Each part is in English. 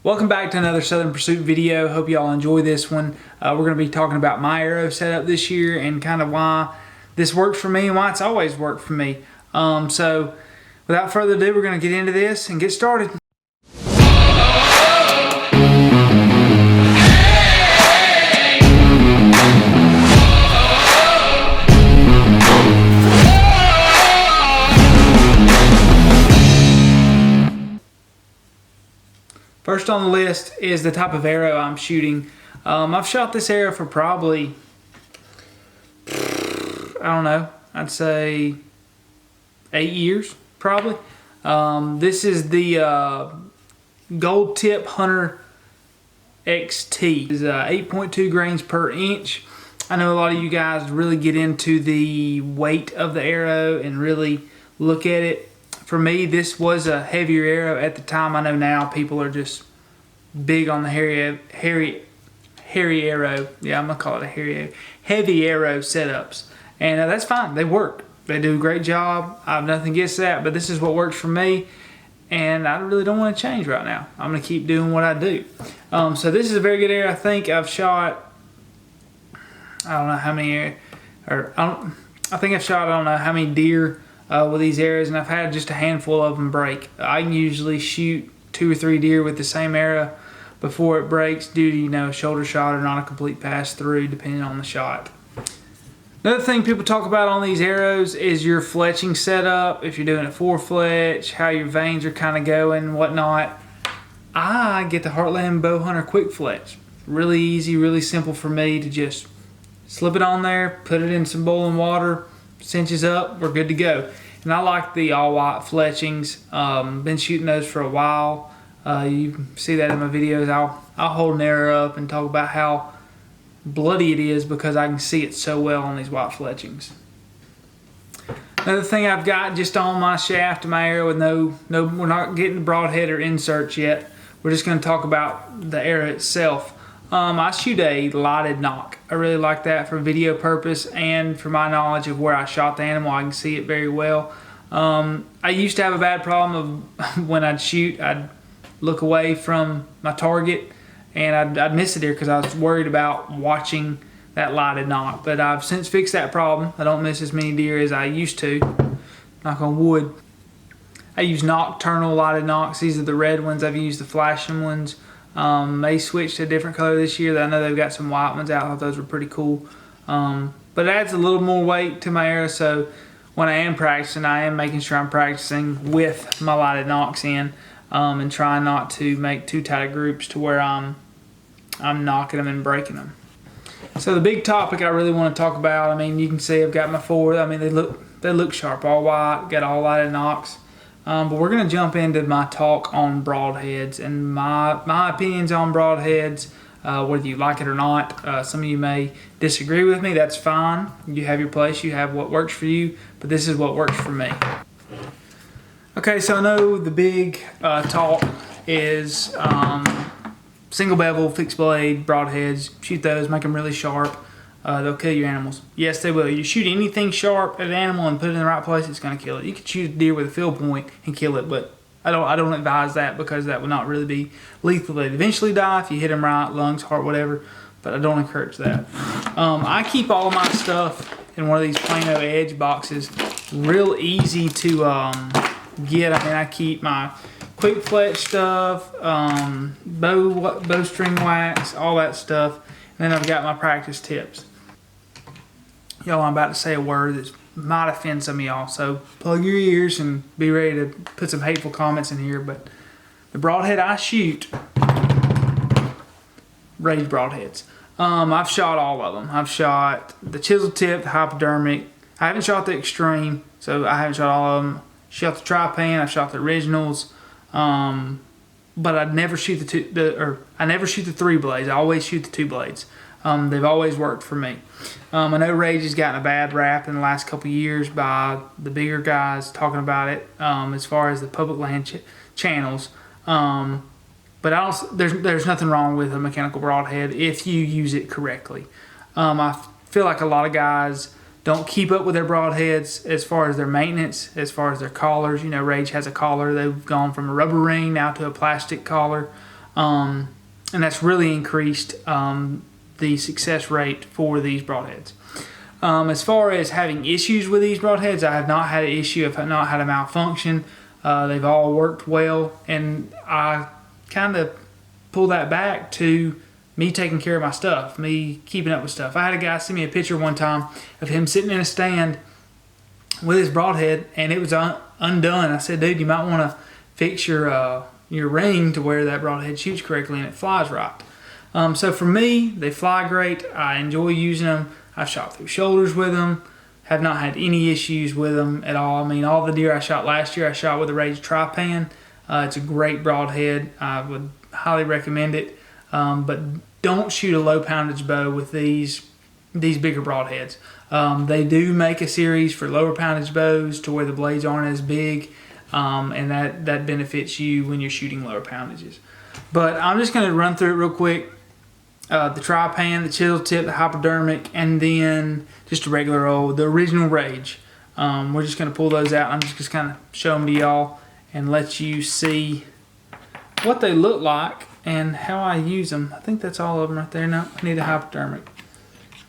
Welcome back to another Southern Pursuit video. Hope you all enjoy this one. We're going to be talking about my arrow setup this year and kind of why this works for me and why it's always worked for me. So without further ado, we're going to get into this and get started. First on the list is the type of arrow I'm shooting. I've shot this arrow for probably, I don't know, I'd say 8 years, probably. This is the Gold Tip Hunter XT. It's 8.2 grains per inch. I know a lot of you guys really get into the weight of the arrow and really look at it. For me, this was a heavier arrow at the time. I know now people are just big on the hairy arrow. Yeah, I'm gonna call it a heavy arrow setups, and that's fine. They work. They do a great job. I have nothing against that, but this is what works for me, and I really don't want to change right now. I'm gonna keep doing what I do. So this is a very good arrow. I think I've shot, I don't know how many, I think I've shot, I don't know how many deer with these arrows, and I've had just a handful of them break. I can usually shoot 2 or 3 deer with the same arrow before it breaks due to, shoulder shot or not a complete pass through, depending on the shot. Another thing people talk about on these arrows is your fletching setup. If you're doing a 4-fletch, how your vanes are kind of going and whatnot. I get the Heartland Bowhunter Quick Fletch. Really easy, really simple for me to just slip it on there, put it in some boiling water, cinches up, we're good to go. And I like the all white fletchings. Been shooting those for a while. You can see that in my videos. I'll hold an arrow up and talk about how bloody it is because I can see it so well on these white fletchings. Another thing I've got just on my shaft of my arrow with we're not getting the broadhead or inserts yet. We're just going to talk about the arrow itself. I shoot a lighted nock. I really like that for video purpose and for my knowledge of where I shot the animal. I can see it very well. I used to have a bad problem of when I'd shoot, I'd look away from my target and I'd miss a deer because I was worried about watching that lighted nock. But I've since fixed that problem. I don't miss as many deer as I used to. Knock on wood. I use nocturnal lighted nocks. These are the red ones. I've used the flashing ones. They switched to a different color this year. I know they've got some white ones out. I thought those were pretty cool. But it adds a little more weight to my arrow, so when I am practicing, I am making sure I'm practicing with my lighted nocks in and trying not to make too tight of groups to where I'm knocking them and breaking them. So the big topic I really want to talk about, you can see I've got my 4. They look sharp, all white, got all lighted nocks. But we're going to jump into my talk on broadheads and my opinions on broadheads, whether you like it or not. Some of you may disagree with me. That's fine. You have your place. You have what works for you. But this is what works for me. Okay, so I know the big talk is single bevel, fixed blade, broadheads. Shoot those, make them really sharp. They'll kill your animals. Yes, they will. You shoot anything sharp at an animal and put it in the right place, it's going to kill it. You could shoot a deer with a field point and kill it, but I don't advise that because that would not really be lethal. They'd eventually die if you hit them right, lungs, heart, whatever, but I don't encourage that. I keep all of my stuff in one of these Plano Edge boxes. Real easy to get. I keep my quick fletch stuff, bowstring wax, all that stuff. And then I've got my practice tips. Y'all, I'm about to say a word that might offend some of y'all, so plug your ears and be ready to put some hateful comments in here. But the broadhead I shoot, raised broadheads. I've shot all of them. I've shot the chisel tip, the hypodermic. I haven't shot the extreme, so I haven't shot all of them. Shot the tri-pan. I've shot the originals. But I never shoot I never shoot the 3 blades. I always shoot the 2 blades. They've always worked for me. I know Rage has gotten a bad rap in the last couple years by the bigger guys talking about it as far as the public land channels. But there's nothing wrong with a mechanical broadhead if you use it correctly. I feel like a lot of guys don't keep up with their broadheads as far as their maintenance, as far as their collars. Rage has a collar. They've gone from a rubber ring now to a plastic collar. And that's really increased the success rate for these broadheads. As far as having issues with these broadheads, I have not had an issue. I've not had a malfunction. They've all worked well, and I kind of pull that back to me taking care of my stuff, me keeping up with stuff. I had a guy send me a picture one time of him sitting in a stand with his broadhead, and it was undone. I said, dude, you might want to fix your ring to where that broadhead shoots correctly and it flies right. So for me, they fly great. I enjoy using them. I've shot through shoulders with them. Have not had any issues with them at all. I mean, all the deer I shot last year, I shot with a Rage Tri-Pan. It's a great broadhead. I would highly recommend it. But don't shoot a low poundage bow with these bigger broadheads. They do make a series for lower poundage bows to where the blades aren't as big, and that benefits you when you're shooting lower poundages. But I'm just going to run through it real quick. The Tri-Pan, the chisel tip, the hypodermic, and then just a regular the original Rage. We're just going to pull those out. I'm just kind of show them to y'all and let you see what they look like and how I use them. I think that's all of them right there. No, I need a hypodermic,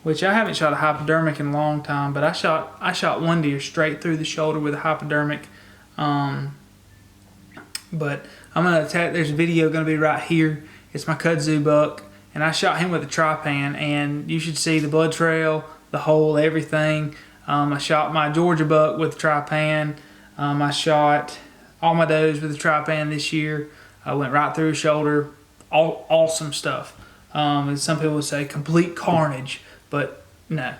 which I haven't shot a hypodermic in a long time, but I shot one deer straight through the shoulder with a hypodermic. But I'm going to attack. There's a video going to be right here. It's my kudzu buck, and I shot him with a Tri-Pan, and you should see the blood trail, the hole, everything. I shot my Georgia buck with a Tri-Pan. I shot all my does with a Tri-Pan this year. I went right through his shoulder. Awesome stuff. And some people would say complete carnage, but no.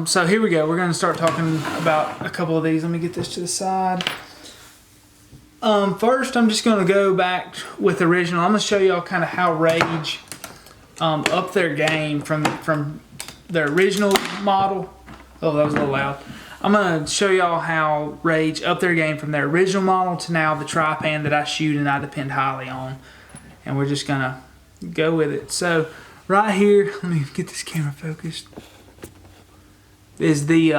So here we go. We're going to start talking about a couple of these. Let me get this to the side. First, I'm just going to go back with the original. I'm going to show y'all kind of how Rage up their game from their original model. Oh, that was a little loud. I'm going to show y'all how Rage up their game from their original model to now the Tri-Pan that I shoot and I depend highly on. And we're just going to go with it. So right here, let me get this camera focused, is the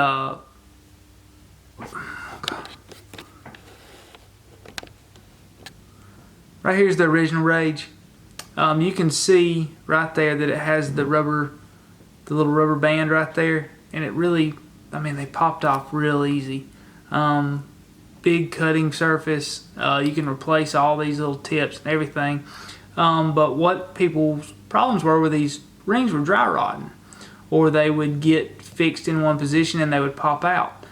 right here's the original Rage. You can see right there that it has the little rubber band right there, and it really, I mean, they popped off real easy. Big cutting surface. You can replace all these little tips and everything. But what people's problems were with these rings were dry rotting, or they would get fixed in one position and they would pop out.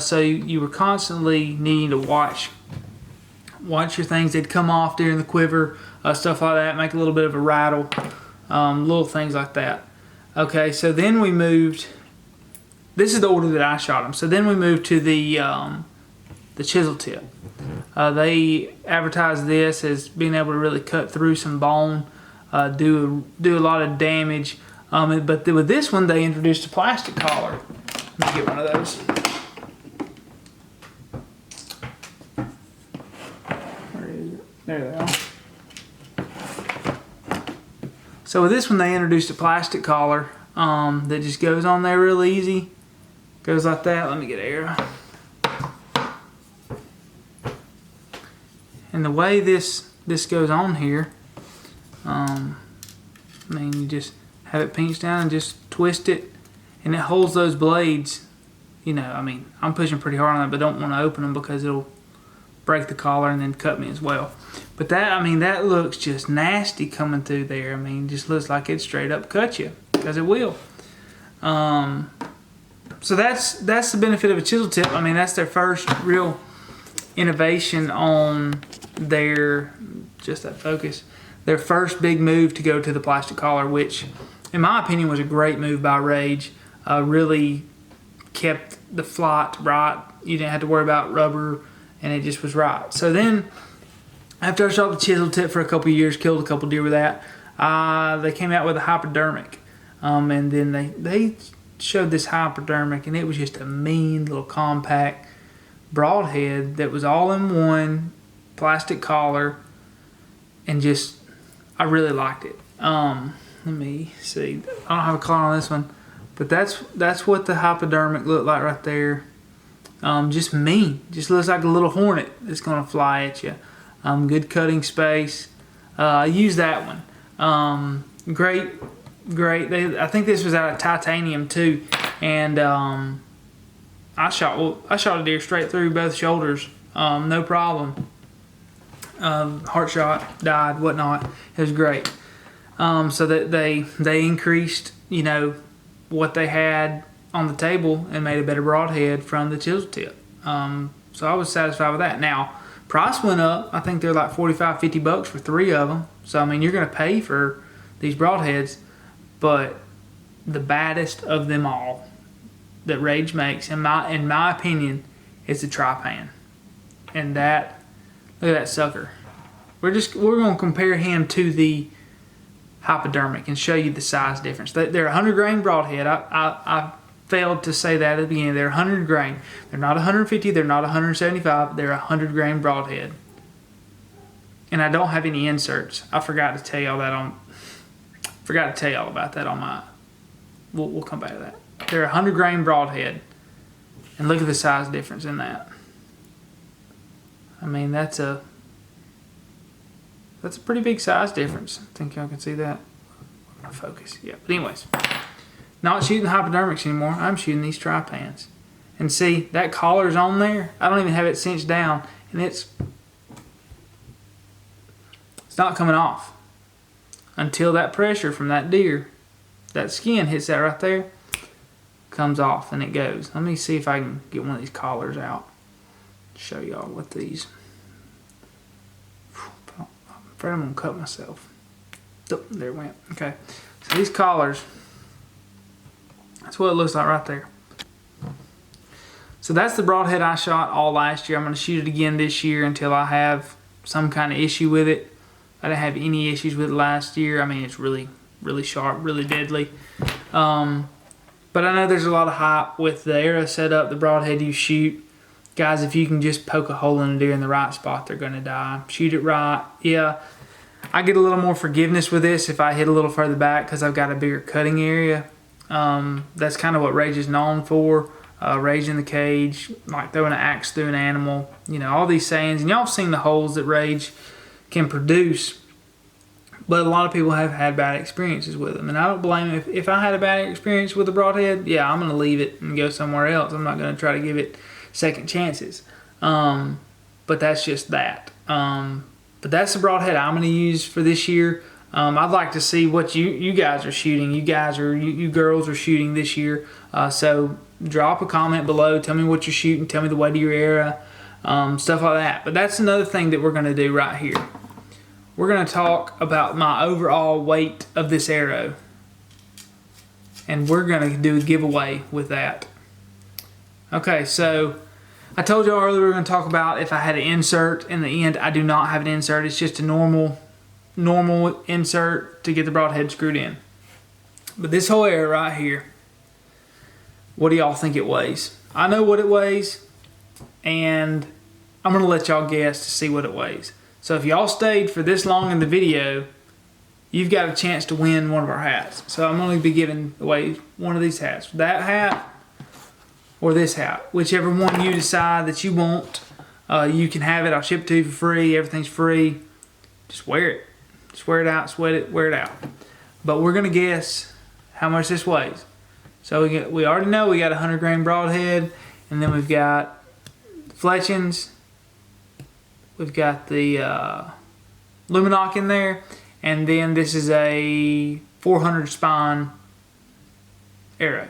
So you were constantly needing to watch your things. They'd come off during the quiver, stuff like that, make a little bit of a rattle, little things like that. Okay, so then we moved. This is the order that I shot them. So then we moved to the chisel tip. They advertise this as being able to really cut through some bone, do a lot of damage. But with this one, they introduced a plastic collar. Let me get one of those. Where is it? There they are. So with this one, they introduced a plastic collar that just goes on there real easy. Goes like that. Let me get air. And the way this goes on here, I mean, you just have it pinched down and just twist it, and it holds those blades. You know, I mean, I'm pushing pretty hard on that, but don't want to open them because it'll break the collar and then cut me as well. But that, I mean, that looks just nasty coming through there. I mean, just looks like it straight up cut you, because it will. So that's the benefit of a chisel tip. I mean, that's their first real innovation on their, just that focus, their first big move to go to the plastic collar, which in my opinion was a great move by Rage. Really kept the flight right. You didn't have to worry about rubber, and it just was right. So then after I shot the chisel tip for a couple of years, killed a couple deer with that, they came out with a hypodermic, and then they showed this hypodermic, and it was just a mean little compact broadhead that was all in one plastic collar, and just, I really liked it. Let me see, I don't have a collar on this one, but that's what the hypodermic looked like right there. Just mean, just looks like a little hornet that's gonna fly at you. Good cutting space. Use that one. Great. I think this was out of titanium too, and I shot a deer straight through both shoulders, no problem. Heart shot, died, whatnot. It was great. So that they increased, you know, what they had on the table and made a better broadhead from the chisel tip. So I was satisfied with that. Now, price went up. I think they're like $45-50 for 3 of them. So I mean, you're going to pay for these broadheads, but the baddest of them all that Rage makes, in my opinion, is the Trypan. And that, look at that sucker. We're going to compare him to the hypodermic and show you the size difference. They're 100 grain broadhead. I failed to say that at the beginning. They're 100 grain. They're not 150. They're not 175. They're 100 grain broadhead. And I don't have any inserts. I forgot to tell y'all that forgot to tell y'all about that on my. We'll come back to that. They're 100 grain broadhead, and look at the size difference in that. I mean, that's a pretty big size difference. I think y'all can see that. Focus, yeah. But anyways, not shooting hypodermics anymore. I'm shooting these Trypans. And see, that collar's on there. I don't even have it cinched down, and it's not coming off until that pressure from that deer, that skin hits that right there, comes off and it goes. Let me see if I can get one of these collars out. Show y'all what these. I'm afraid I'm gonna cut myself. Oh, there it went. Okay, so these collars, that's what it looks like right there. So that's the broadhead I shot all last year. I'm gonna shoot it again this year until I have some kind of issue with it. I didn't have any issues with it last year. I mean, it's really, really sharp, really deadly. But I know there's a lot of hype with the arrow setup, the broadhead you shoot. Guys, if you can just poke a hole in a deer in the right spot, they're gonna die. Shoot it right. Yeah, I get a little more forgiveness with this if I hit a little further back because I've got a bigger cutting area. That's kind of what Rage is known for. Rage in the cage, like throwing an axe through an animal. You know, all these sayings. And y'all have seen the holes that Rage can produce. But a lot of people have had bad experiences with them. And I don't blame them. If I had a bad experience with a broadhead, yeah, I'm going to leave it and go somewhere else. I'm not going to try to give it second chances. But that's just that. But that's the broadhead I'm going to use for this year. I'd like to see what you guys are shooting. You girls are shooting this year. So drop a comment below. Tell me what you're shooting. Tell me the weight of your arrow. Stuff like that. But that's another thing that we're going to do right here. We're going to talk about my overall weight of this arrow. And we're going to do a giveaway with that. Okay, so I told y'all earlier we were going to talk about if I had an insert in the end. I do not have an insert. It's just a normal insert to get the broadhead screwed in. But this whole arrow right here, what do y'all think it weighs? I know what it weighs, and I'm going to let y'all guess to see what it weighs. So if y'all stayed for this long in the video, you've got a chance to win one of our hats. So I'm going to be giving away one of these hats. That hat or this hat. Whichever one you decide that you want, you can have it. I'll ship it to you for free. Everything's free. Just wear it. Just wear it out, sweat it, wear it out. But we're going to guess how much this weighs. So we already know we got a 100 grain broadhead, and then we've got fletchings. We've got the Lumenok in there, and then this is a 400 spine arrow.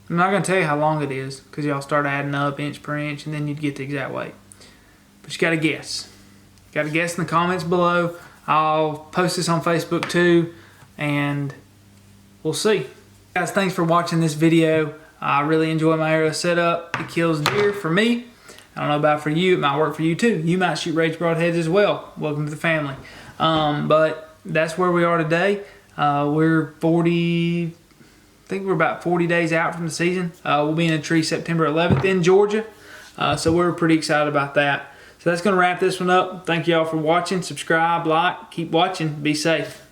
I'm not going to tell you how long it is because y'all start adding up inch per inch, and then you'd get the exact weight. But you got to guess. Got to guess in the comments below. I'll post this on Facebook too, and we'll see. Guys, thanks for watching this video. I really enjoy my arrow setup. It kills deer for me. I don't know about for you. It might work for you too. You might shoot Rage broadheads as well. Welcome to the family. But that's where we are today. We're 40, I think we're about 40 days out from the season. We'll be in a tree September 11th in Georgia. So we're pretty excited about that. So that's going to wrap this one up. Thank you all for watching. Subscribe, like, keep watching. Be safe.